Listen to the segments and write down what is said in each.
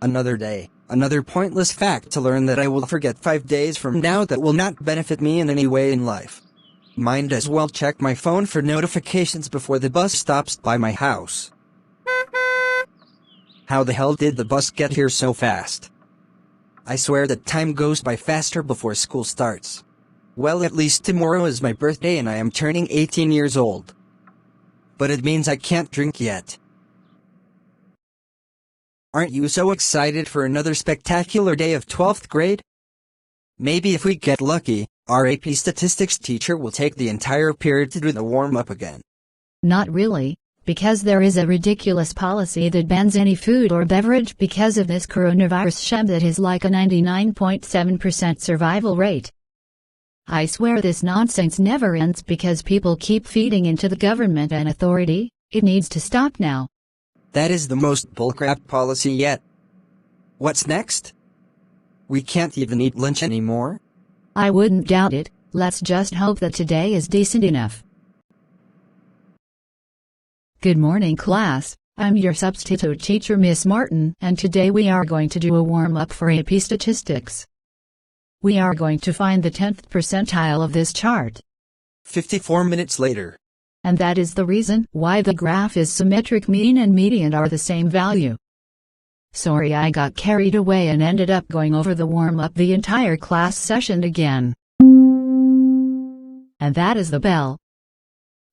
Another day, another pointless fact to learn that I will forget 5 days from now that will not benefit me in any way in life. Might as well check my phone for notifications before the bus stops by my house. How the hell did the bus get here so fast? I swear that time goes by faster before school starts. Well, at least tomorrow is my birthday and I am turning 18 years old. But it means I can't drink yet. Aren't you so excited for another spectacular day of 12th grade? Maybe if we get lucky, our AP statistics teacher will take the entire period to do the warm-up again. Not really, because there is a ridiculous policy that bans any food or beverage because of this coronavirus sham that is like a 99.7% survival rate. I swear this nonsense never ends because people keep feeding into the government and authority. It needs to stop now. That is the most bullcrap policy yet. What's next? We can't even eat lunch anymore? I wouldn't doubt it. Let's just hope that today is decent enough. Good morning, class. I'm your substitute teacher, Miss Martin, and today we are going to do a warm-up for AP Statistics. We are going to find the 10th percentile of this chart. 54 minutes later. And that is the reason why the graph is symmetric. Mean and median are the same value. Sorry, I got carried away and ended up going over the warm-up the entire class session again. And that is the bell.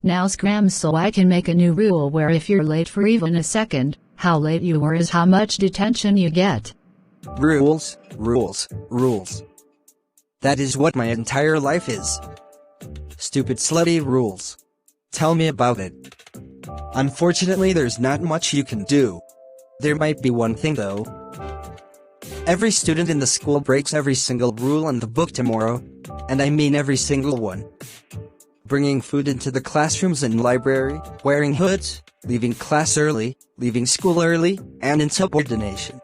Now scram so I can make a new rule where if you're late for even a second, how late you were is how much detention you get. Rules, rules, rules. That is what my entire life is. Stupid slutty rules. Tell me about it. Unfortunately, there's not much you can do. There might be one thing though. Every student in the school breaks every single rule in the book tomorrow, and I mean every single one. Bringing food into the classrooms and library, wearing hoods, leaving class early, leaving school early, and insubordination.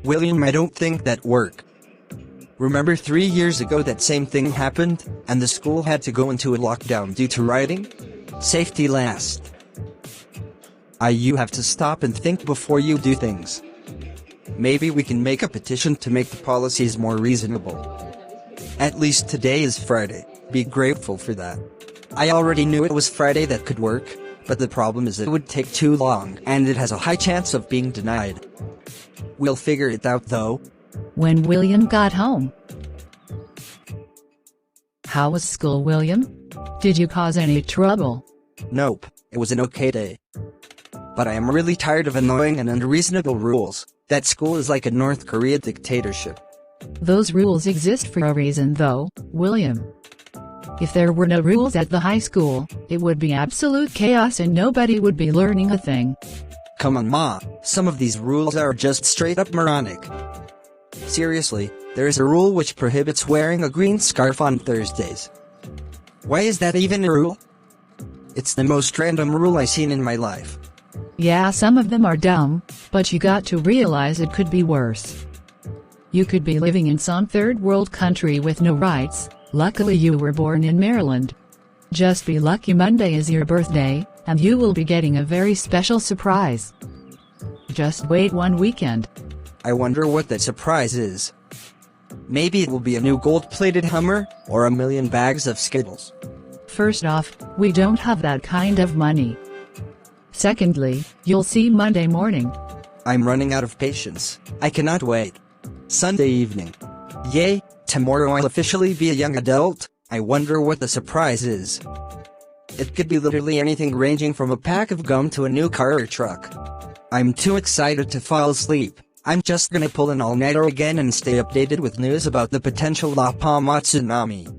William, I don't think that work. Remember 3 years ago that same thing happened, and the school had to go into a lockdown due to rioting? Safety last. You have to stop and think before you do things. Maybe we can make a petition to make the policies more reasonable. At least today is Friday, be grateful for that. I already knew it was Friday that could work, but the problem is it would take too long and it has a high chance of being denied. We'll figure it out though. When William got home. How was school, William? Did you cause any trouble? Nope, it was an okay day. But I am really tired of annoying and unreasonable rules. That school is like a North Korea dictatorship. Those rules exist for a reason though, William. If there were no rules at the high school, it would be absolute chaos and nobody would be learning a thing. Come on, Ma, some of these rules are just straight up moronic. Seriously, there is a rule which prohibits wearing a green scarf on Thursdays. Why is that even a rule? It's the most random rule I've seen in my life. Yeah, some of them are dumb, but you got to realize it could be worse. You could be living in some third world country with no rights. Luckily you were born in Maryland. Just be lucky Monday is your birthday, and you will be getting a very special surprise. Just wait one weekend. I wonder what that surprise is. Maybe it will be a new gold-plated Hummer, or a million bags of Skittles. First off, we don't have that kind of money. Secondly, you'll see Monday morning. I'm running out of patience. I cannot wait. Sunday evening. Yay, tomorrow I'll officially be a young adult. I wonder what the surprise is. It could be literally anything ranging from a pack of gum to a new car or truck. I'm too excited to fall asleep. I'm just gonna pull an all-nighter again and stay updated with news about the potential La Palma tsunami.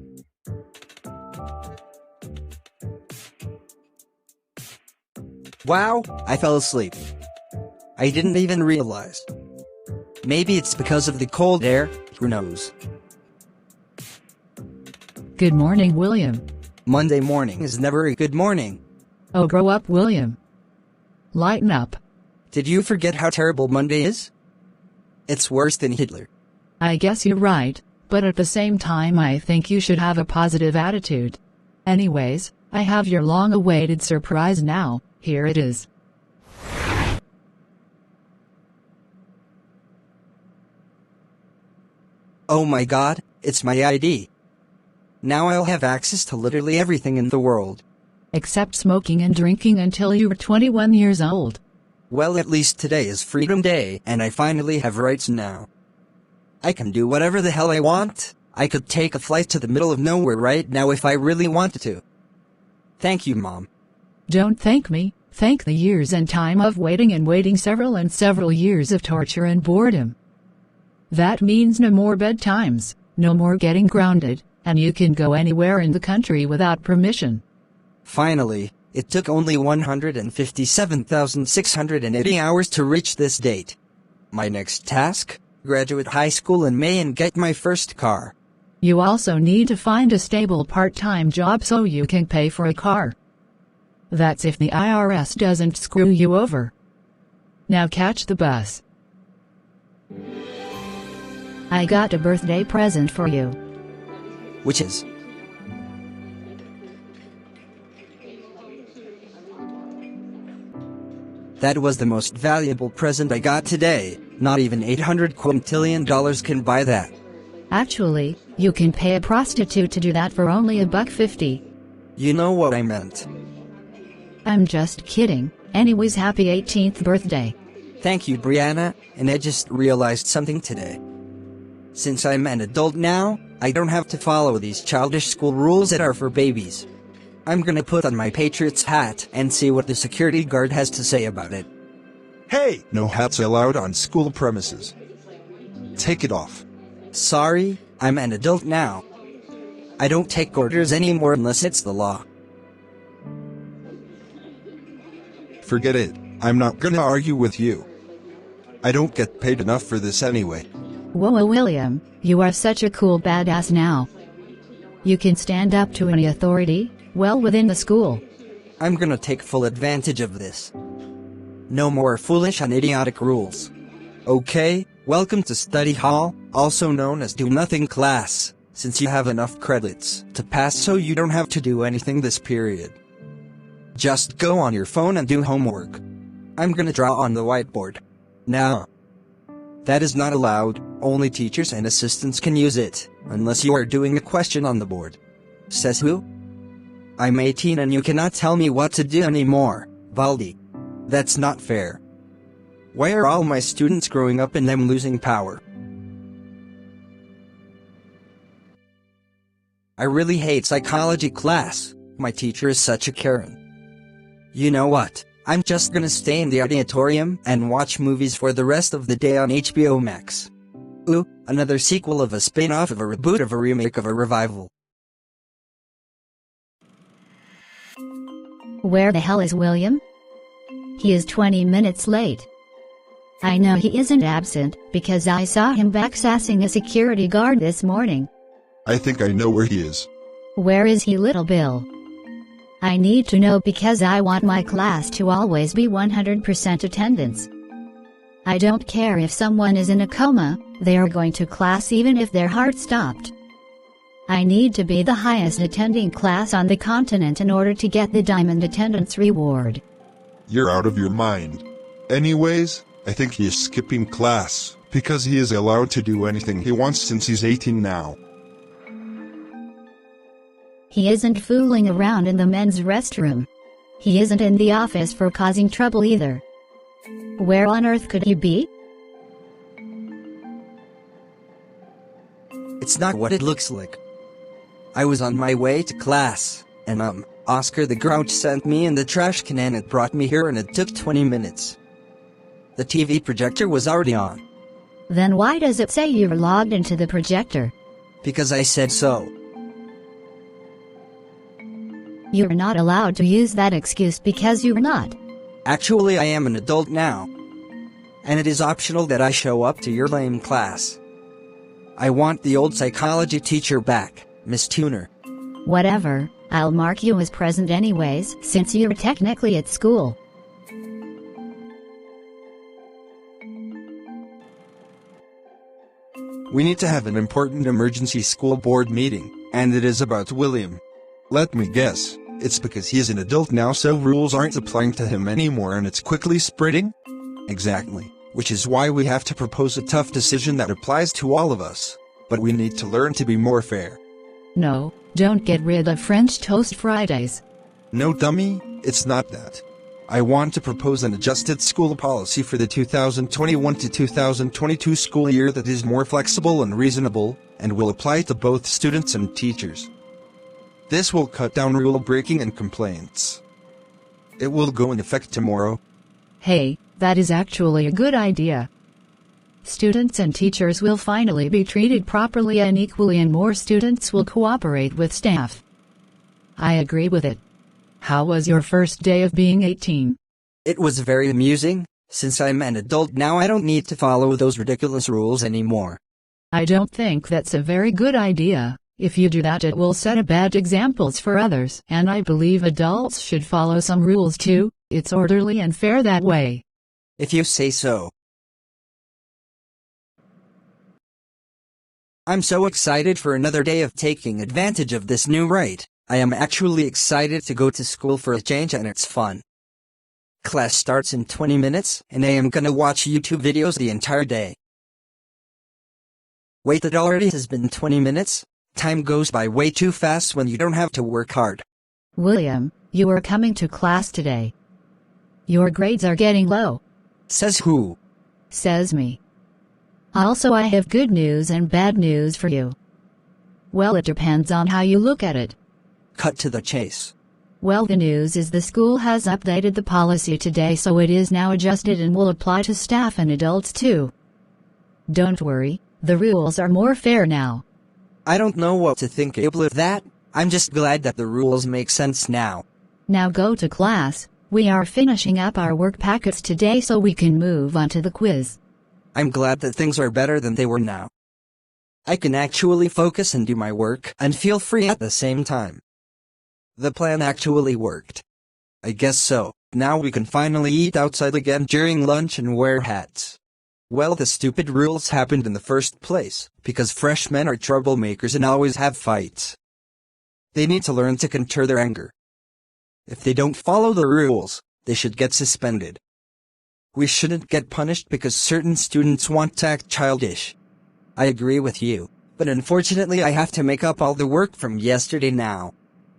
Wow, I fell asleep. I didn't even realize. Maybe it's because of the cold air, who knows. Good morning, William. Monday morning is never a good morning. Oh, grow up, William. Lighten up. Did you forget how terrible Monday is? It's worse than Hitler. I guess you're right, but at the same time I think you should have a positive attitude. Anyways, I have your long-awaited surprise now. Here it is. Oh my god, it's my ID. Now I'll have access to literally everything in the world. Except smoking and drinking until you were 21 years old. Well, at least today is Freedom Day, and I finally have rights now. I can do whatever the hell I want. I could take a flight to the middle of nowhere right now if I really wanted to. Thank you, Mom. Don't thank me, thank the years and time of waiting and waiting, several years of torture and boredom. That means no more bedtimes, no more getting grounded, and you can go anywhere in the country without permission. Finally, it took only 157,680 hours to reach this date. My next task? Graduate high school in May and get my first car. You also need to find a stable part-time job so you can pay for a car. That's if the IRS doesn't screw you over. Now catch the bus. I got a birthday present for you. Which is? That was the most valuable present I got today. Not even $800 quintillion can buy that. Actually, you can pay a prostitute to do that for only $1.50. You know what I meant. I'm just kidding. Anyways, happy 18th birthday. Thank you, Brianna, and I just realized something today. Since I'm an adult now, I don't have to follow these childish school rules that are for babies. I'm gonna put on my Patriots hat and see what the security guard has to say about it. Hey! No hats allowed on school premises. Take it off. Sorry, I'm an adult now. I don't take orders anymore unless it's the law. Forget it. I'm not gonna argue with you. I don't get paid enough for this anyway. Whoa, William, you are such a cool badass now. You can stand up to any authority, well within the school. I'm gonna take full advantage of this. No more foolish and idiotic rules. Okay, welcome to study hall, also known as do nothing class, since you have enough credits to pass so you don't have to do anything this period. Just go on your phone and do homework. I'm gonna draw on the whiteboard. Now. That is not allowed, only teachers and assistants can use it, unless you are doing a question on the board. Says who? I'm 18 and you cannot tell me what to do anymore, Valdi. That's not fair. Why are all my students growing up and I'm losing power? I really hate psychology class, my teacher is such a Karen. You know what? I'm just gonna stay in the auditorium and watch movies for the rest of the day on HBO Max. Ooh, another sequel of a spin-off of a reboot of a remake of a revival. Where the hell is William? He is 20 minutes late. I know he isn't absent, because I saw him backsassing a security guard this morning. I think I know where he is. Where is he, little Bill? I need to know because I want my class to always be 100% attendance. I don't care if someone is in a coma, they are going to class even if their heart stopped. I need to be the highest attending class on the continent in order to get the diamond attendance reward. You're out of your mind. Anyways, I think he is skipping class, because he is allowed to do anything he wants since he's 18 now. He isn't fooling around in the men's restroom. He isn't in the office for causing trouble either. Where on earth could he be? It's not what it looks like. I was on my way to class, and Oscar the Grouch sent me in the trash can and it brought me here and it took 20 minutes. The TV projector was already on. Then why does it say you're logged into the projector? Because I said so. You're not allowed to use that excuse because you're not. Actually, I am an adult now. And it is optional that I show up to your lame class. I want the old psychology teacher back, Miss Tuner. Whatever, I'll mark you as present anyways, since you're technically at school. We need to have an important emergency school board meeting, and it is about William. Let me guess, it's because he is an adult now so rules aren't applying to him anymore and it's quickly spreading? Exactly, which is why we have to propose a tough decision that applies to all of us. but we need to learn to be more fair. No, don't get rid of French toast Fridays. No, dummy, it's not that. I want to propose an adjusted school policy for the 2021 to 2022 school year that is more flexible and reasonable, and will apply to both students and teachers. This will cut down rule breaking and complaints. It will go in effect tomorrow. Hey, that is actually a good idea. Students and teachers will finally be treated properly and equally, and more students will cooperate with staff. I agree with it. How was your first day of being 18? It was very amusing. Since I'm an adult now, I don't need to follow those ridiculous rules anymore. I don't think that's a very good idea. If you do that, it will set a bad examples for others, and I believe adults should follow some rules too. It's orderly and fair that way. If you say so. I'm so excited for another day of taking advantage of this new right. I am actually excited to go to school for a change, and it's fun. Class starts in 20 minutes, and I am gonna watch YouTube videos the entire day. Wait, it already has been 20 minutes? Time goes by way too fast when you don't have to work hard. William, you are coming to class today. Your grades are getting low. Says who? Says me. Also, I have good news and bad news for you. Well, it depends on how you look at it. Cut to the chase. Well, the news is the school has updated the policy today, so it is now adjusted and will apply to staff and adults too. Don't worry, the rules are more fair now. I don't know what to think, Abel, of that. I'm just glad that the rules make sense now. Now go to class. We are finishing up our work packets today so we can move on to the quiz. I'm glad that things are better than they were now. I can actually focus and do my work and feel free at the same time. The plan actually worked. I guess so. Now we can finally eat outside again during lunch and wear hats. Well, the stupid rules happened in the first place, because freshmen are troublemakers and always have fights. They need to learn to control their anger. If they don't follow the rules, they should get suspended. We shouldn't get punished because certain students want to act childish. I agree with you, but unfortunately I have to make up all the work from yesterday now.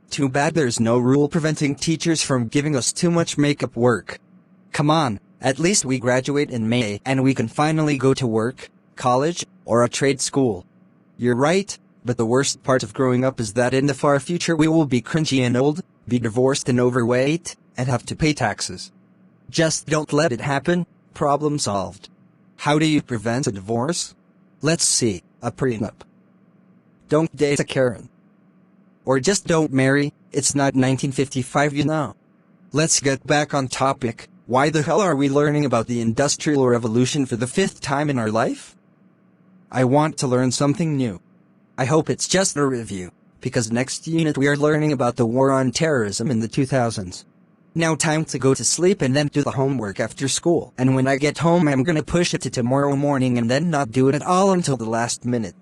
Too bad there's no rule preventing teachers from giving us too much makeup work. Come on, at least we graduate in May and we can finally go to work, college, or a trade school. You're right, but the worst part of growing up is that in the far future we will be cringy and old, be divorced and overweight, and have to pay taxes. Just don't let it happen. Problem solved. How do you prevent a divorce? Let's see, a prenup. Don't date a Karen. Or just don't marry. It's not 1955, you know. Let's get back on topic. Why the hell are we learning about the Industrial Revolution for the 5th time in our life? I want to learn something new. I hope it's just a review, because next unit we are learning about the war on terrorism in the 2000s. Now time to go to sleep and then do the homework after school. And when I get home I'm gonna push it to tomorrow morning and then not do it at all until the last minute.